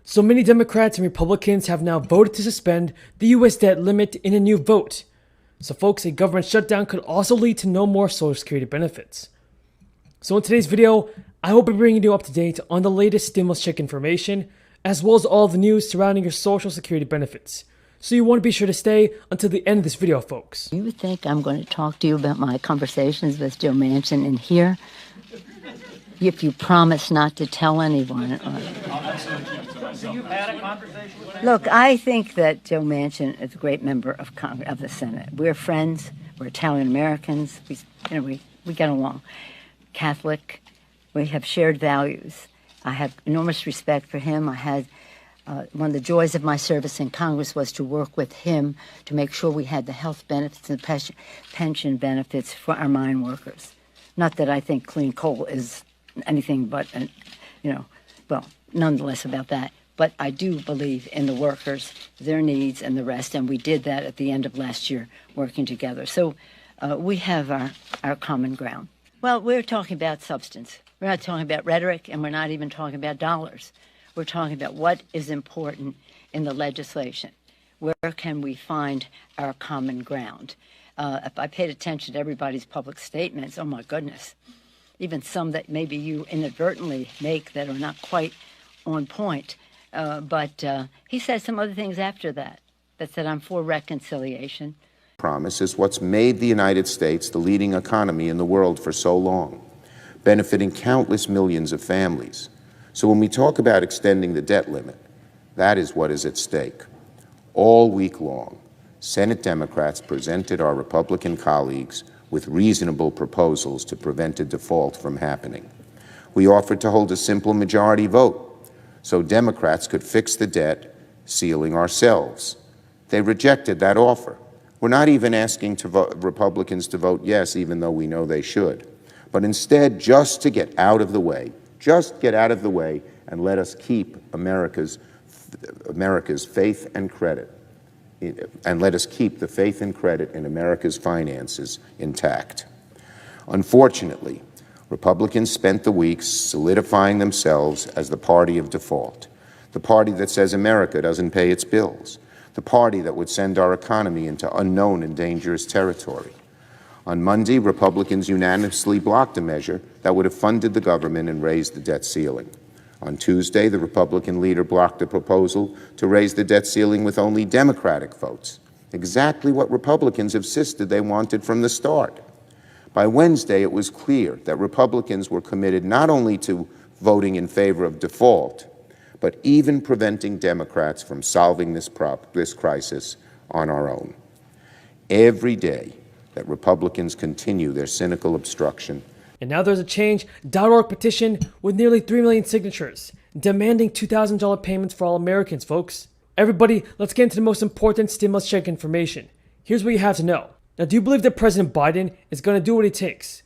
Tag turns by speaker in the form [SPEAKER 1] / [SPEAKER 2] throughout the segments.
[SPEAKER 1] So many Democrats and Republicans have now voted to suspend the US debt limit in a new vote. So folks, a government shutdown could also lead to no more Social Security benefits. So in today's video, I will be bringing you up to date on the latest stimulus check information, as well as all the news surrounding your Social Security benefits. So you want to be sure to stay until the end of this video, folks.
[SPEAKER 2] You think I'm going to talk to you about my conversations with Joe Manchin in here? If you promise not to tell anyone.
[SPEAKER 3] So you've had a conversation with him?
[SPEAKER 2] Look, I think that Joe Manchin is a great member of the Senate. We're friends. We're Italian Americans. We get along. Catholic. We have shared values. I have enormous respect for him. I had one of the joys of my service in Congress was to work with him to make sure we had the health benefits and pension benefits for our mine workers. Not that I think clean coal is anything but, nonetheless about that. But I do believe in the workers, their needs, and the rest, and we did that at the end of last year, working together. So we have our common ground. Well, we're talking about substance. We're not talking about rhetoric, and we're not even talking about dollars. We're talking about what is important in the legislation. Where can we find our common ground? If I paid attention to everybody's public statements, oh my goodness, even some that maybe you inadvertently make that are not quite on point. But he said some other things after that said, I'm for reconciliation.
[SPEAKER 4] Promise is what's made the United States the leading economy in the world for so long, benefiting countless millions of families. So when we talk about extending the debt limit, that is what is at stake. All week long, Senate Democrats presented our Republican colleagues with reasonable proposals to prevent a default from happening. We offered to hold a simple majority vote so Democrats could fix the debt ceiling ourselves. They rejected that offer. We're not even asking Republicans to vote yes, even though we know they should, but instead just to get out of the way. Just get out of the way and let us keep America's faith and credit, and let us keep the faith and credit in America's finances intact. Unfortunately, Republicans spent the weeks solidifying themselves as the party of default, the party that says America doesn't pay its bills, the party that would send our economy into unknown and dangerous territory. On Monday, Republicans unanimously blocked a measure that would have funded the government and raised the debt ceiling. On Tuesday, the Republican leader blocked a proposal to raise the debt ceiling with only Democratic votes, exactly what Republicans insisted they wanted from the start. By Wednesday, it was clear that Republicans were committed not only to voting in favor of default, but even preventing Democrats from solving this crisis on our own. Every day that Republicans continue their cynical obstruction.
[SPEAKER 1] And now there's a Change.org petition with nearly 3 million signatures, demanding $2,000 payments for all Americans, folks. Everybody, let's get into the most important stimulus check information. Here's what you have to know. Now, do you believe that President Biden is going to do what it takes?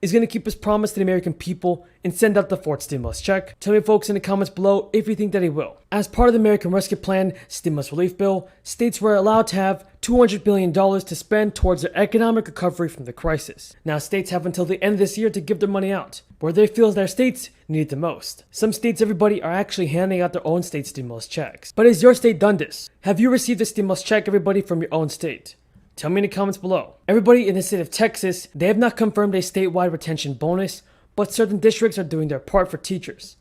[SPEAKER 1] Is going to keep his promise to the American people and send out the fourth stimulus check? Tell me, folks, in the comments below if you think that he will. As part of the American Rescue Plan stimulus relief bill, states were allowed to have $200 billion to spend towards their economic recovery from the crisis. Now, states have until the end of this year to give their money out, where they feel their states need it the most. Some states, everybody, are actually handing out their own state stimulus checks. But has your state done this? Have you received a stimulus check, everybody, from your own state? Tell me in the comments below. Everybody in the state of Texas, they have not confirmed a statewide retention bonus, but certain districts are doing their part for teachers.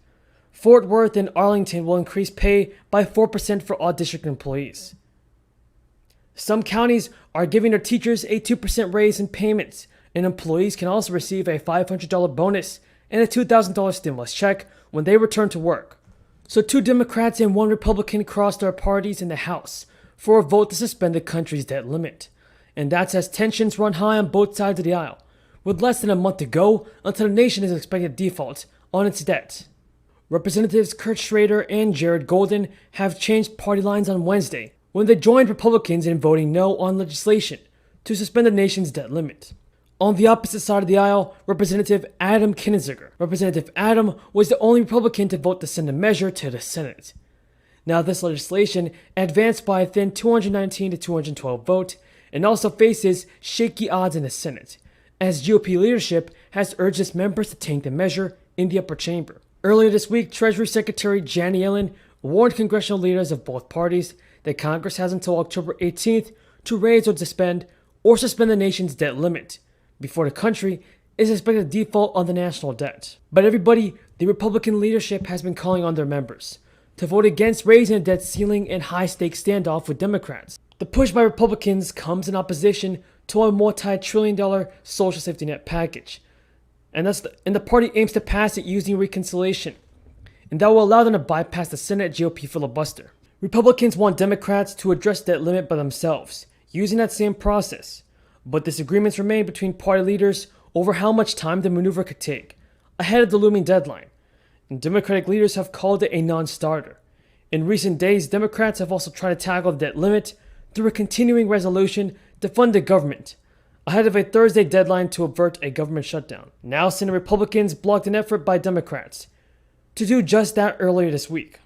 [SPEAKER 1] Fort Worth and Arlington will increase pay by 4% for all district employees. Some counties are giving their teachers a 2% raise in payments, and employees can also receive a $500 bonus and a $2,000 stimulus check when they return to work. So 2 Democrats and 1 Republican crossed their parties in the House for a vote to suspend the country's debt limit. And that's as tensions run high on both sides of the aisle, with less than a month to go until the nation is expected to default on its debt. Representatives Kurt Schrader and Jared Golden have changed party lines on Wednesday when they joined Republicans in voting no on legislation to suspend the nation's debt limit. On the opposite side of the aisle, Representative Adam Kinzinger. Representative Adam was the only Republican to vote to send the measure to the Senate. Now, this legislation advanced by a thin 219 to 212 vote and also faces shaky odds in the Senate, as GOP leadership has urged its members to tank the measure in the upper chamber. Earlier this week, Treasury Secretary Janet Yellen warned congressional leaders of both parties that Congress has until October 18th to raise or suspend the nation's debt limit before the country is expected to default on the national debt. But everybody, the Republican leadership has been calling on their members to vote against raising the debt ceiling in high-stakes standoff with Democrats. The push by Republicans comes in opposition to a multi-trillion-dollar social safety net package, and the party aims to pass it using reconciliation, and that will allow them to bypass the Senate GOP filibuster. Republicans want Democrats to address debt limit by themselves, using that same process, but disagreements remain between party leaders over how much time the maneuver could take, ahead of the looming deadline, and Democratic leaders have called it a non-starter. In recent days, Democrats have also tried to tackle the debt limit through a continuing resolution to fund the government, ahead of a Thursday deadline to avert a government shutdown. Now, Senate Republicans blocked an effort by Democrats to do just that earlier this week.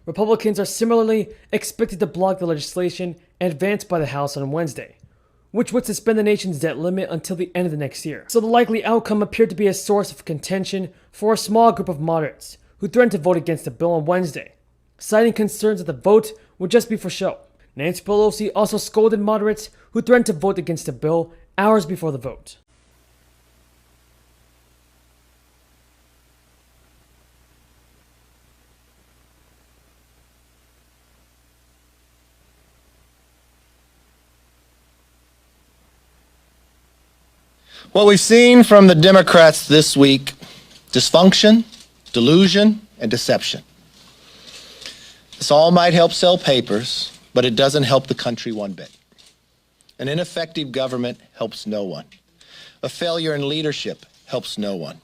[SPEAKER 1] Republicans are similarly expected to block the legislation advanced by the House on Wednesday, which would suspend the nation's debt limit until the end of the next year. So the likely outcome appeared to be a source of contention for a small group of moderates who threatened to vote against the bill on Wednesday, citing concerns that the vote would just be for show. Nancy Pelosi also scolded moderates who threatened to vote against the bill hours before the vote.
[SPEAKER 5] What we've seen from the Democrats this week: dysfunction, delusion, and deception. This all might help sell papers, but it doesn't help the country one bit. An ineffective government helps no one. A failure in leadership helps no one.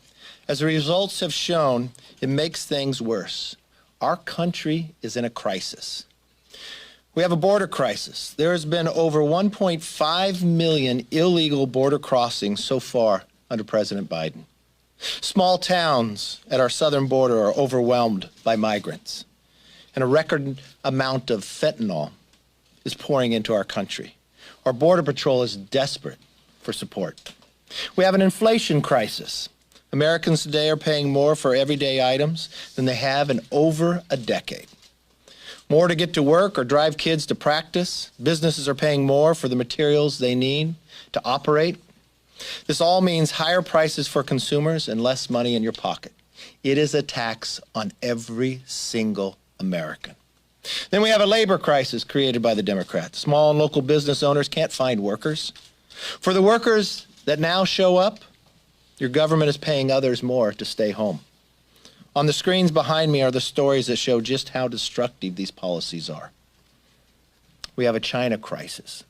[SPEAKER 5] As the results have shown, it makes things worse. Our country is in a crisis. We have a border crisis. There has been over 1.5 million illegal border crossings so far under President Biden. Small towns at our southern border are overwhelmed by migrants, and a record amount of fentanyl is pouring into our country. Our Border Patrol is desperate for support. We have an inflation crisis. Americans today are paying more for everyday items than they have in over a decade. More to get to work or drive kids to practice. Businesses are paying more for the materials they need to operate. This all means higher prices for consumers and less money in your pocket. It is a tax on every single American. Then we have a labor crisis created by the Democrats. Small and local business owners can't find workers. For the workers that now show up, your government is paying others more to stay home. On the screens behind me are the stories that show just how destructive these policies are. We have a China crisis.